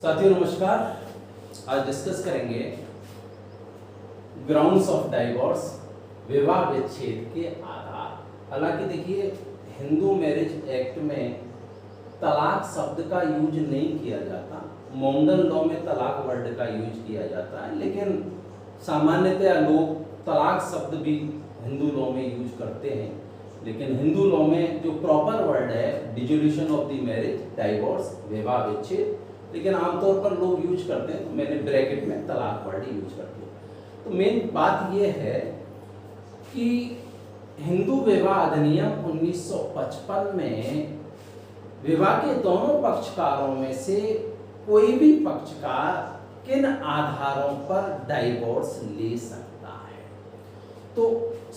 साथियों नमस्कार। आज डिस्कस करेंगे ग्राउंड्स ऑफ डाइवोर्स, विवाह विच्छेद के आधार। हालांकि देखिए, हिंदू मैरिज एक्ट में तलाक शब्द का यूज नहीं किया जाता, मॉडर्न लॉ में तलाक वर्ड का यूज किया जाता है, लेकिन सामान्यतया लोग तलाक शब्द भी हिंदू लॉ में यूज करते हैं। लेकिन हिंदू लॉ में जो प्रॉपर वर्ड है dissolution of the marriage, divorce, विवाह विच्छेद, लेकिन आमतौर पर लोग यूज करते हैं, तो मैंने ब्रैकेट में तलाक वर्ड यूज कर दिया। तो मेन बात यह है कि हिंदू विवाह अधिनियम 1955 में विवाह के दोनों पक्षकारों में से कोई भी पक्षकार किन आधारों पर डाइवोर्स ले सकता है। तो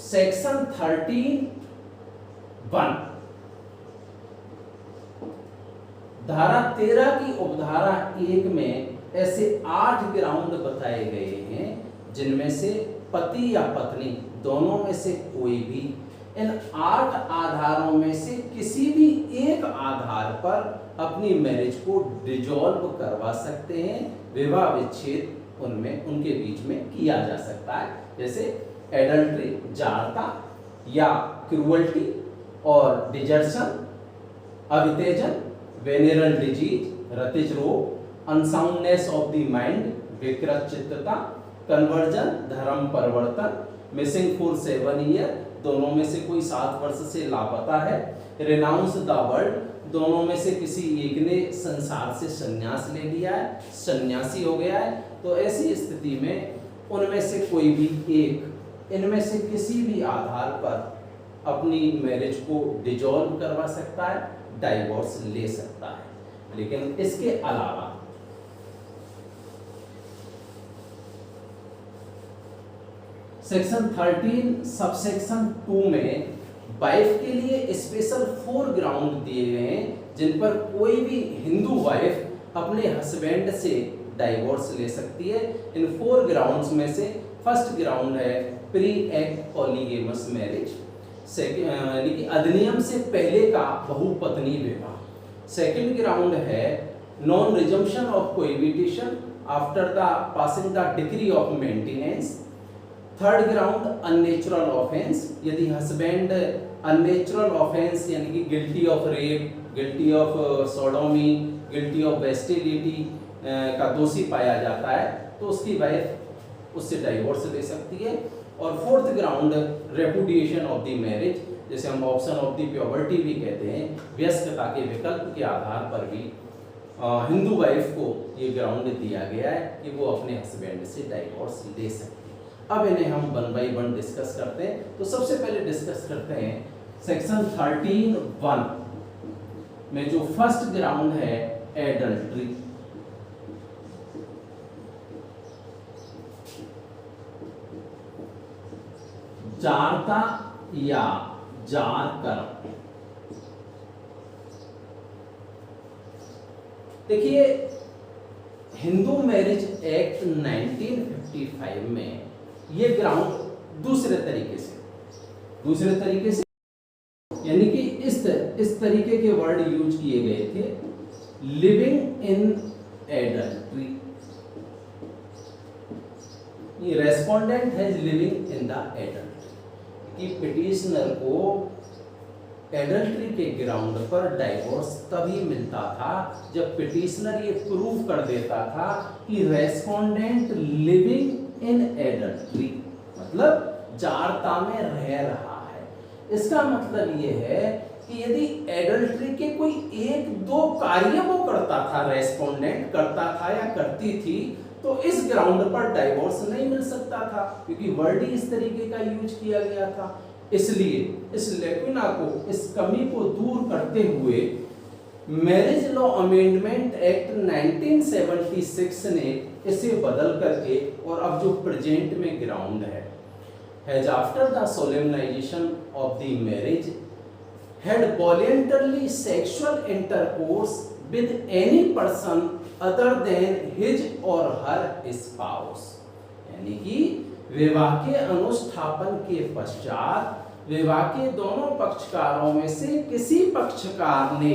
सेक्शन 13(1) धारा 13 की उपधारा 1 में ऐसे 8 ग्राउंड बताए गए हैं जिनमें से पति या पत्नी दोनों में से कोई भी इन 8 आधारों में से किसी भी एक आधार पर अपनी मैरिज को डिसॉल्व करवा सकते हैं। विवाह विच्छेद उनमें उनके बीच में किया जा सकता है, जैसे एडल्ट्री, जारता या क्रूअल्टी और डिजर्शन, अवितेजन, वेनेरल डिजीज, रतिज रोग, अनसाउंडनेस ऑफ द माइंड, विकृत चित्तता, कन्वर्जन, धर्म परिवर्तन, मिसिंग फॉर 7 ईयर, दोनों में से कोई 7 वर्ष से लापता है, रिनाउंस द वर्ल्ड, दोनों में से किसी एक ने संसार से संन्यास ले लिया है, सन्यासी हो गया है। तो ऐसी स्थिति में उनमें से कोई भी एक इनमें से किसी भी आधार पर अपनी मैरिज को डिसॉल्व करवा सकता है, डाइवोर्स ले सकता है। लेकिन इसके अलावा सेक्शन 13 सबसेक्शन 2 में वाइफ के लिए स्पेशल 4 ग्राउंड दिए गए हैं जिन पर कोई भी हिंदू वाइफ अपने हस्बैंड से डाइवोर्स ले सकती है। इन 4 ग्राउंड्स में से फर्स्ट ग्राउंड है प्री एक्ट पॉलीगेमस मैरिज, यानी कि अधिनियम से पहले का बहुपत्नी विवाह। सेकंड ग्राउंड है non resumption of cohabitation after the passing the decree of maintenance. Third ground unnatural offence, यदि हस्बैंड अननेचुरल ऑफेंस यानी कि guilty of rape, guilty of sodomy, guilty of bestiality का दोषी पाया जाता है तो उसकी वाइफ उससे डाइवोर्स ले सकती है। और fourth ground repudiation of the marriage, जैसे हम ऑप्शन ऑफ द प्योरिटी भी कहते हैं, व्यस्कता के विकल्प के आधार पर भी हिंदू वाइफ को ये ग्राउंड दिया गया है कि वो अपने हस्बैंड से डाइवोर्स ले सकती है। अब इन्हें हम 1 बाय 1 डिस्कस करते हैं। तो सबसे पहले डिस्कस करते हैं सेक्शन 13(1) में जो फर्स्ट ग्राउंड है एडल्ट्री। जारता या जार कर्म। देखिए, हिंदू मैरिज एक्ट 1955 में ये ग्राउंड दूसरे तरीके से यानी कि इस तरीके के वर्ड यूज किए गए थे, living in adultery, respondent has living in the adultery, कि पिटिशनर को एडल्ट्री के ग्राउंड पर डाइवोर्स तभी मिलता था जब पिटिशनर ये प्रूव कर देता था कि रेस्पोंडेंट लिविंग इन एडल्ट्री, मतलब जारता में रह रहा है। इसका मतलब ये है कि यदि एडल्ट्री के कोई 1-2 कार्य वो करता था, रेस्पोंडेंट करता था या करती थी, तो इस ग्राउंड पर डाइवोर्स नहीं मिल सकता था, क्योंकि वर्ड ही इस तरीके का यूज किया गया था। इसलिए इस लेकुना को, इस कमी को दूर करते हुए मैरिज लॉ अमेंडमेंट एक्ट 1976 ने इसे बदल करके, और अब जो प्रेजेंट में ग्राउंड है after the solemnisation of the marriage had voluntarily sexual intercourse with any person other than his or her spouse, यानी कि विवाह के अनुष्ठापन के पश्चात विवाह के दोनों पक्षकारों में से किसी पक्षकार ने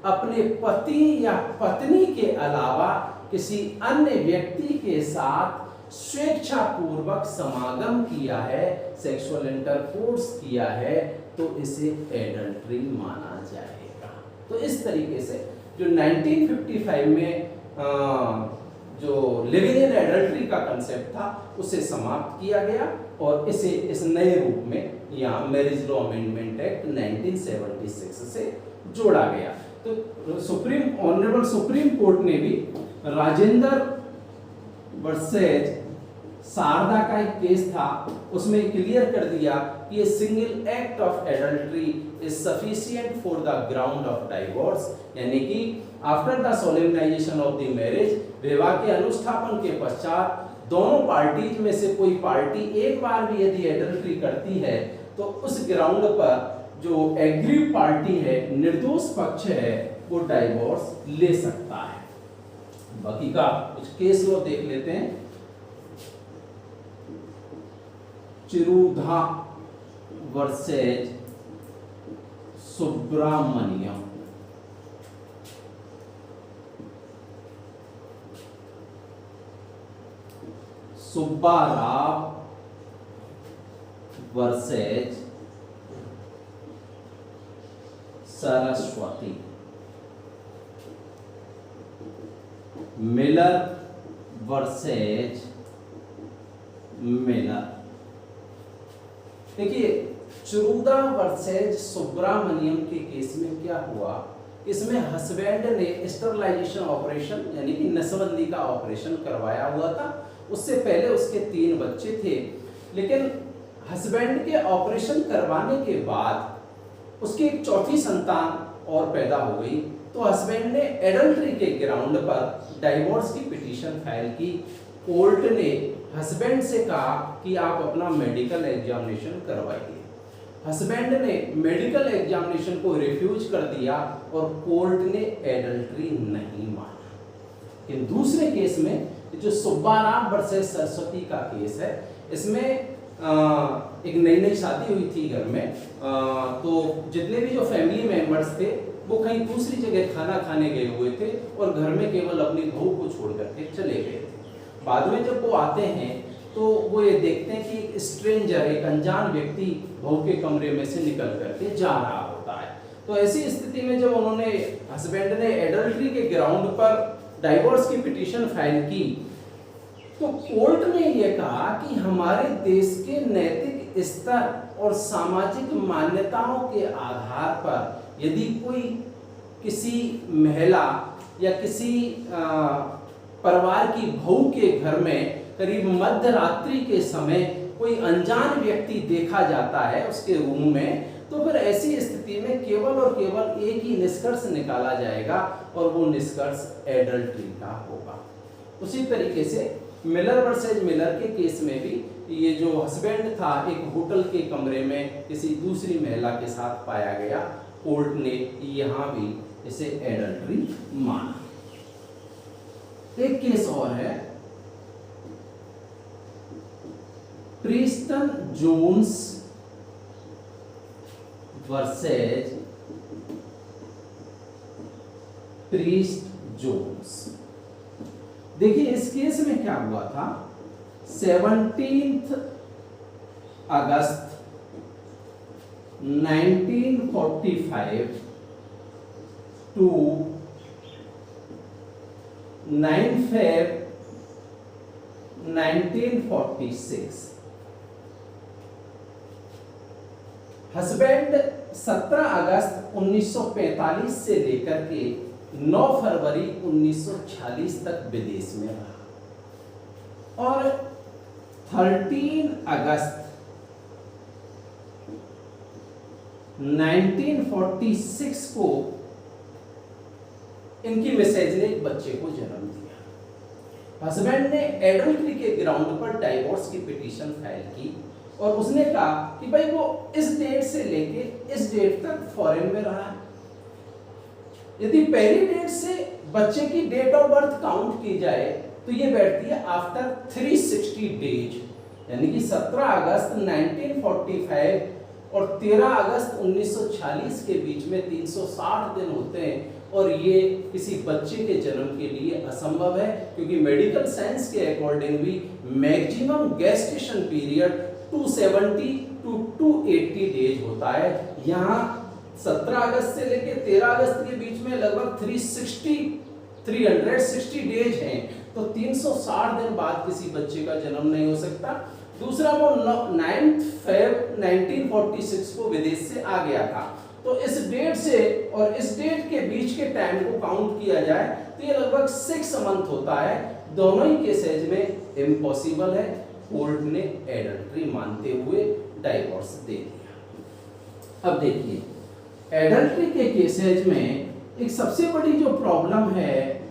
अपने पति या पत्नी के अलावा किसी अन्य व्यक्ति के साथ स्वेच्छापूर्वक समागम किया है, सेक्सुअल इंटरकोर्स किया है, तो इसे एडल्ट्री माना जाएगा। तो इस तरीके से जो 1955 में जो लिविंग इन एडल्ट्री का कंसेप्ट था उसे समाप्त किया गया और इसे इस नए रूप में यहाँ मैरिज लॉ अमेंडमेंट एक्ट 1976 से जोड़ा गया। तो ऑनरेबल सुप्रीम कोर्ट ने भी राजेंद्र वर्सेज शारदा का एक केस था, उसमें क्लियर कर दिया कि ये single act of adultery is sufficient for the ground of divorce, यानी कि after the solemnisation of the marriage, विवाह के अनुष्ठापन के पश्चात दोनों पार्टीज में से कोई पार्टी एक बार भी यदि एडल्ट्री करती है तो उस ग्राउंड पर जो एग्रीव पार्टी है, निर्दोष पक्ष है, वो डाइवोर्स ले सकता है। बाकी का कुछ केस लो देख लेते हैं। Chirudha versus Subramanyam, Subba Rao versus Saraswati, Miller versus Miller. देखिए चिरुदा वर्सेज सुब्रामण्यम के केस में क्या हुआ, इसमें हस्बैंड ने स्टरलाइजेशन ऑपरेशन यानी कि नसबंदी का ऑपरेशन करवाया हुआ था। उससे पहले उसके 3 बच्चे थे, लेकिन हस्बैंड के ऑपरेशन करवाने के बाद उसकी एक चौथी संतान और पैदा हो गई, तो हस्बैंड ने एडल्ट्री के ग्राउंड पर डाइवोर्स की पिटीशन फाइल की। कोर्ट ने हस्बैंड से कहा कि आप अपना मेडिकल एग्जामिनेशन करवाइए। हस्बैंड ने मेडिकल एग्जामिनेशन को रिफ्यूज कर दिया और कोर्ट ने एडल्ट्री नहीं माना। लेकिन दूसरे केस में जो सुब्बाराव वर्सेस सरस्वती का केस है, इसमें एक नई शादी हुई थी घर में, तो जितने भी जो फैमिली मेंबर्स थे वो कहीं दूसरी जगह खाना खाने गए हुए थे और घर में केवल अपनी बहू को छोड़ करके चले गए थे। बाद में जब वो आते हैं तो वो ये देखते हैं कि एक स्ट्रेंजर, एक अनजान व्यक्ति बहू के कमरे में से निकल करके जा रहा होता है। तो ऐसी स्थिति में जब उन्होंने हस्बैंड ने एडल्ट्री के ग्राउंड पर डाइवोर्स की पिटीशन फाइल की, तो कोर्ट ने यह कहा कि हमारे देश के नैतिक स्तर और सामाजिक मान्यताओं के आधार पर यदि कोई किसी महिला या किसी परिवार की बहू के घर में करीब मध्य रात्रि के समय कोई अनजान व्यक्ति देखा जाता है उसके रूम में, तो फिर ऐसी स्थिति में केवल और केवल एक ही निष्कर्ष निकाला जाएगा और वो निष्कर्ष एडल्ट्री का होगा। उसी तरीके से मिलर वर्सेज मिलर के केस में भी ये जो हस्बैंड था एक होटल के कमरे में किसी दूसरी महिला के साथ पाया गया, कोर्ट ने यहाँ भी इसे एडल्ट्री माना। एक केस और है प्रिस्टन जोन्स वर्सेज प्रीस्ट जोन्स। देखिए इस केस में क्या हुआ था, 17 अगस्त 1945 टू 9 फेब 1946 हस्बैंड 17 अगस्त 1945 से लेकर के 9 फरवरी 1946 तक विदेश में रहा और 13 अगस्त 1946 को इनकी मिसेज ने एक बच्चे को जन्म दिया। हस्बैंड ने एडल्ट्री के ग्राउंड पर डाइवोर्स की पिटीशन फाइल की और उसने कहा कि भाई वो इस डेट से लेके इस डेट तक फॉरेन में रहा है। यदि पहली डेट से बच्चे की डेट ऑफ बर्थ काउंट की जाए तो ये बैठती है आफ्टर 360 डेज, यानी कि 17 अगस्त 1945 और 13 अगस्त 1946 के बीच में 360 दिन होते हैं, और ये किसी बच्चे के जन्म के लिए असंभव है, क्योंकि मेडिकल साइंस के अकॉर्डिंग भी maximum gestation period 270 to 280 days होता है। यहाँ 17 अगस्त से लेकर 13 अगस्त के बीच में लगभग 360 डेज हैं, तो 360 दिन बाद किसी बच्चे का जन्म नहीं हो सकता। दूसरा, वो 9 फरवरी 1946 को विदेश से आ गया था, तो इस डेट से और इस डेट के बीच के टाइम को काउंट किया जाए तो ये लगभग 6 मंथ होता है। दोनों ही केसेज में इम्पॉसिबल है, कोर्ट ने एडल्ट्री मानते हुए डाइवोर्स दे दिया। अब देखिए, एडल्ट्री के केसेज में एक सबसे बड़ी जो प्रॉब्लम है,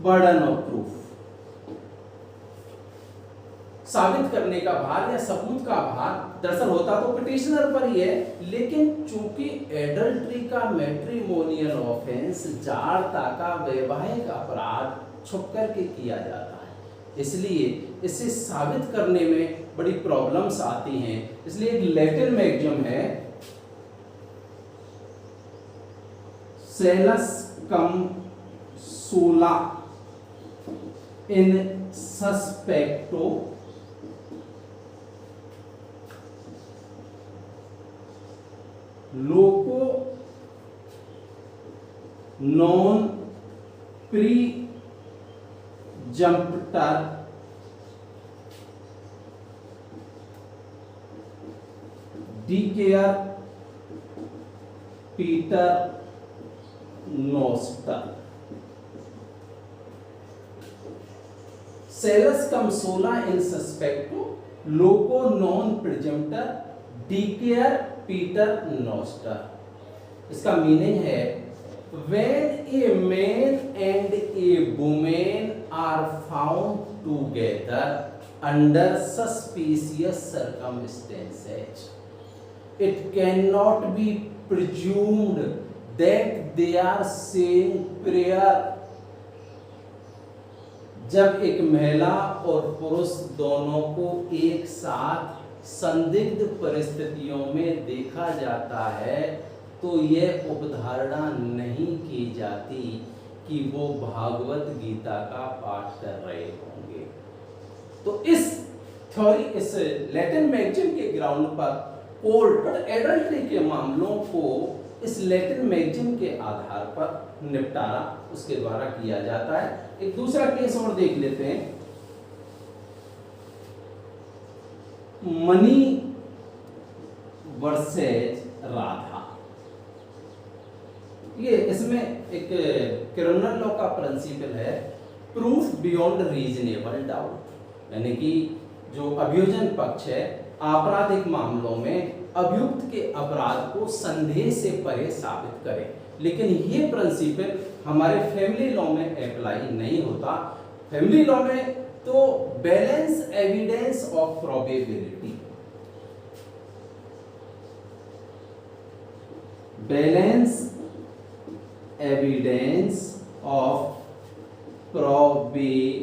बर्डन ऑफ प्रूफ, साबित करने का भार या सबूत का भार दरअसल होता तो पिटिशनर पर ही है, लेकिन चूंकि एडल्ट्री का मैट्रिमोनियल ऑफेंस जाड़ता का वैवाहिक अपराध छुप करके किया जाता है, इसलिए इसे साबित करने में बड़ी प्रॉब्लम्स आती हैं। इसलिए एक लैटिन मैक्सिम है, सेलस कम सोला इन सस्पेक्टो लोको non pre जम्पटर डिकेयर Peter nostril. Cells कम सोला इन सस्पेक्टो लोको नॉन प्रिजम्प्टर डिकेयर पीटर नोस्टर। इसका मीनिंग है, when a man and a woman are found together under suspicious circumstances, it cannot be presumed that they are saying prayer। जब एक महिला और पुरुष दोनों को एक साथ संदिग्ध परिस्थितियों में देखा जाता है, तो यह उपधारणा नहीं की जाती कि वो भागवत गीता का पाठ कर रहे होंगे। तो इस थ्योरी, इस लैटिन मैक्सिम के ग्राउंड पर कोर्ट एडल्ट्री के मामलों को इस लैटिन मैक्सिम के आधार पर निपटारा उसके द्वारा किया जाता है। एक दूसरा केस और देख लेते हैं, मनी वर्सेज राधा। ये इसमें एक क्रिमिनल लॉ का प्रिंसिपल है, प्रूफ बियॉन्ड रीजनेबल डाउट, यानी कि जो अभियोजन पक्ष है आपराधिक मामलों में अभियुक्त के अपराध को संदेह से परे साबित करे। लेकिन ये प्रिंसिपल हमारे फैमिली लॉ में अप्लाई नहीं होता। फैमिली लॉ में तो balance evidence of probability, balance evidence of probability,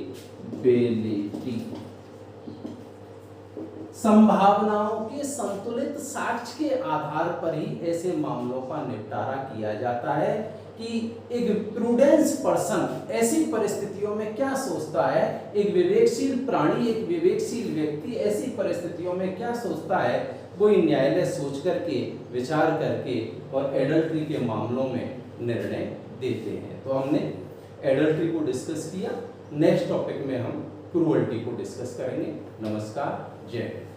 संभावनाओं के संतुलित साक्ष्य के आधार पर ही ऐसे मामलों का निपटारा किया जाता है कि एक प्रूडेंस पर्सन ऐसी परिस्थितियों में क्या सोचता है, एक विवेकशील प्राणी, एक विवेकशील व्यक्ति ऐसी परिस्थितियों में क्या सोचता है, वही न्यायालय सोच करके, विचार करके और एडल्ट्री के मामलों में निर्णय देते हैं। तो हमने एडल्ट्री को डिस्कस किया, नेक्स्ट टॉपिक में हम क्रूअल्टी को डिस्कस करेंगे। नमस्कार, जय हिंद।